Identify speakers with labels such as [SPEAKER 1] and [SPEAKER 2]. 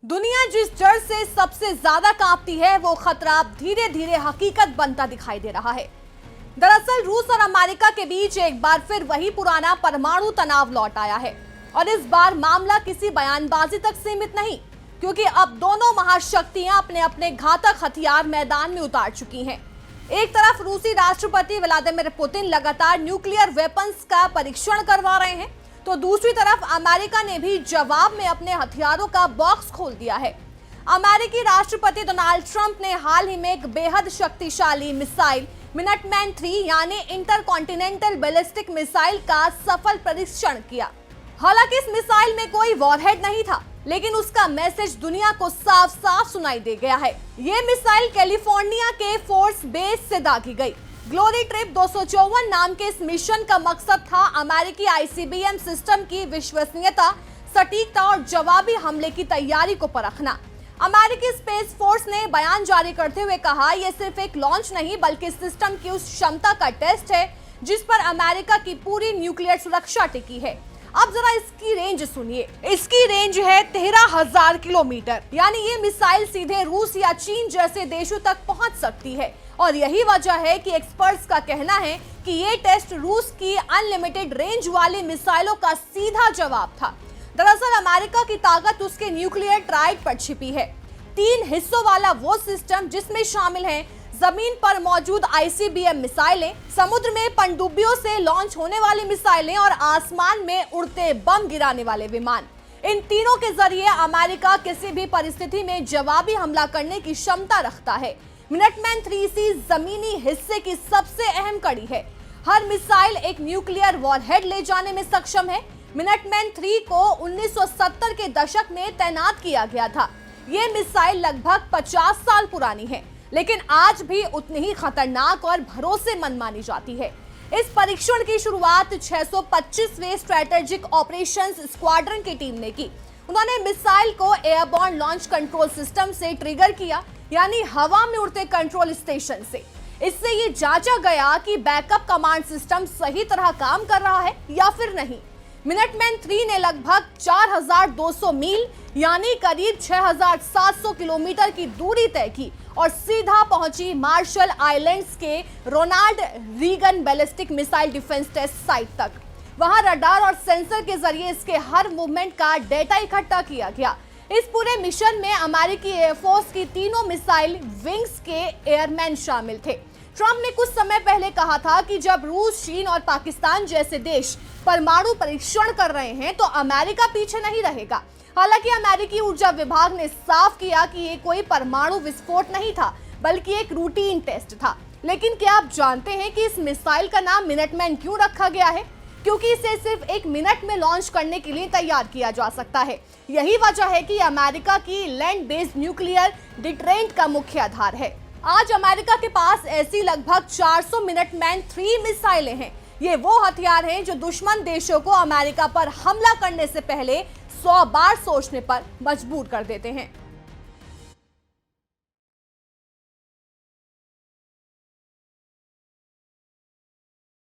[SPEAKER 1] दुनिया जिस डर से सबसे ज्यादा कांपती है वो खतरा धीरे धीरे हकीकत बनता दिखाई दे रहा है। दरअसल रूस और अमेरिका के बीच एक बार फिर वही पुराना परमाणु तनाव लौट आया है और इस बार मामला किसी बयानबाजी तक सीमित नहीं, क्योंकि अब दोनों महाशक्तियां अपने अपने घातक हथियार मैदान में उतार चुकी हैं। एक तरफ रूसी राष्ट्रपति व्लादिमीर पुतिन लगातार न्यूक्लियर वेपन्स का परीक्षण करवा रहे हैं, तो दूसरी तरफ अमेरिका ने भी जवाब में अपने हथियारों का बॉक्स खोल दिया है। अमेरिकी राष्ट्रपति डोनाल्ड ट्रंप ने हाल ही में एक बेहद शक्तिशाली मिसाइल मिनटमैन 3 यानी इंटरकॉन्टिनेंटल बैलिस्टिक मिसाइल का सफल परीक्षण किया। हालांकि इस मिसाइल में कोई वॉरहेड नहीं था, लेकिन उसका मैसेज दुनिया को साफ साफ सुनाई दे गया है। ये मिसाइल कैलिफोर्निया के फोर्स बेस से दागी गई। ग्लोरी ट्रिप 254 नाम के इस मिशन का मकसद था अमेरिकी आईसीबीएम सिस्टम की विश्वसनीयता, सटीकता और जवाबी हमले की तैयारी को परखना। अमेरिकी स्पेस फोर्स ने बयान जारी करते हुए कहा, यह सिर्फ एक लॉन्च नहीं बल्कि सिस्टम की उस क्षमता का टेस्ट है जिस पर अमेरिका की पूरी न्यूक्लियर सुरक्षा टिकी है। अब जरा इसकी रेंज सुनिए। इसकी रेंज है 13,000 किलोमीटर, यानी ये मिसाइल सीधे रूस या चीन जैसे देशों तक पहुंच सकती है। और यही वजह है कि एक्सपर्ट्स का कहना है कि ये टेस्ट रूस की अनलिमिटेड रेंज वाली मिसाइलों का सीधा जवाब था। दरअसल अमेरिका की ताकत उसके न्यूक्लियर ट्राइड पर छिपी है। 3 हिस्सों वाला वो सिस्टम जिसमें शामिल हैं जमीन पर मौजूद आईसीबीएम मिसाइलें, समुद्र में पनडुब्बियों से लॉन्च होने वाली मिसाइलें और आसमान में उड़ते बम गिराने वाले विमान। इन तीनों के जरिए अमेरिका किसी भी परिस्थिति में जवाबी हमला करने की क्षमता रखता है। मिनटमैन 3C जमीनी हिस्से की सबसे अहम कड़ी है। हर मिसाइल एक न्यूक्लियर वॉरहेड ले जाने में सक्षम है। मिनटमैन 3 को 1970 के दशक में तैनात किया गया था। ये मिसाइल लगभग 50 साल पुरानी है, लेकिन आज भी उतनी ही खतरनाक और भरोसेमंद मानी जाती है। इस परीक्षण की शुरुआत 625वें स्ट्रेटेजिक ऑपरेशंस स्क्वाड्रन की टीम ने की। उन्होंने मिसाइल को एयरबॉर्न लॉन्च कंट्रोल सिस्टम से ट्रिगर किया, यानी हवा में उड़ते कंट्रोल स्टेशन से। इससे ये जांचा गया कि बैकअप कमांड सिस्टम सही तरह काम कर रहा है या फिर नहीं। मिनटमैन 3 ने लगभग 4,200 मील यानी करीब 6,700 किलोमीटर की दूरी तय की और सीधा पहुंची मार्शल आइलैंड्स के Ronald Reagan ballistic missile defense test site तक। वहां रडार और सेंसर के जरिए इसके हर मूवमेंट का डेटा इकट्ठा किया गया। इस पूरे मिशन में अमेरिकी एयरफोर्स की तीनों मिसाइल विंग्स के एयरमैन शामिल थे। ट्रंप ने कुछ समय पहले कहा था कि जब रूस, चीन और पाकिस्तान जैसे देश परमाणु परीक्षण कर रहे हैं तो अमेरिका पीछे नहीं रहेगा। हालांकि अमेरिकी ऊर्जा विभाग ने साफ किया कि ये कोई परमाणु विस्फोट नहीं था, बल्कि एक रूटीन टेस्ट था। लेकिन क्या आप जानते हैं कि इस मिसाइल का नाम मिनटमैन क्यों रखा गया है? क्योंकि इसे सिर्फ 1 मिनट में लॉन्च करने के लिए तैयार किया जा सकता है। यही वजह है कि अमेरिका की लैंड बेस्ड न्यूक्लियर डिटरेंट का मुख्य आधार है। आज अमेरिका के पास ऐसी लगभग 400 मिनटमैन 3 मिसाइलें हैं। ये वो हथियार हैं जो दुश्मन देशों को अमेरिका पर हमला करने से पहले 100 बार सोचने पर मजबूर कर देते हैं।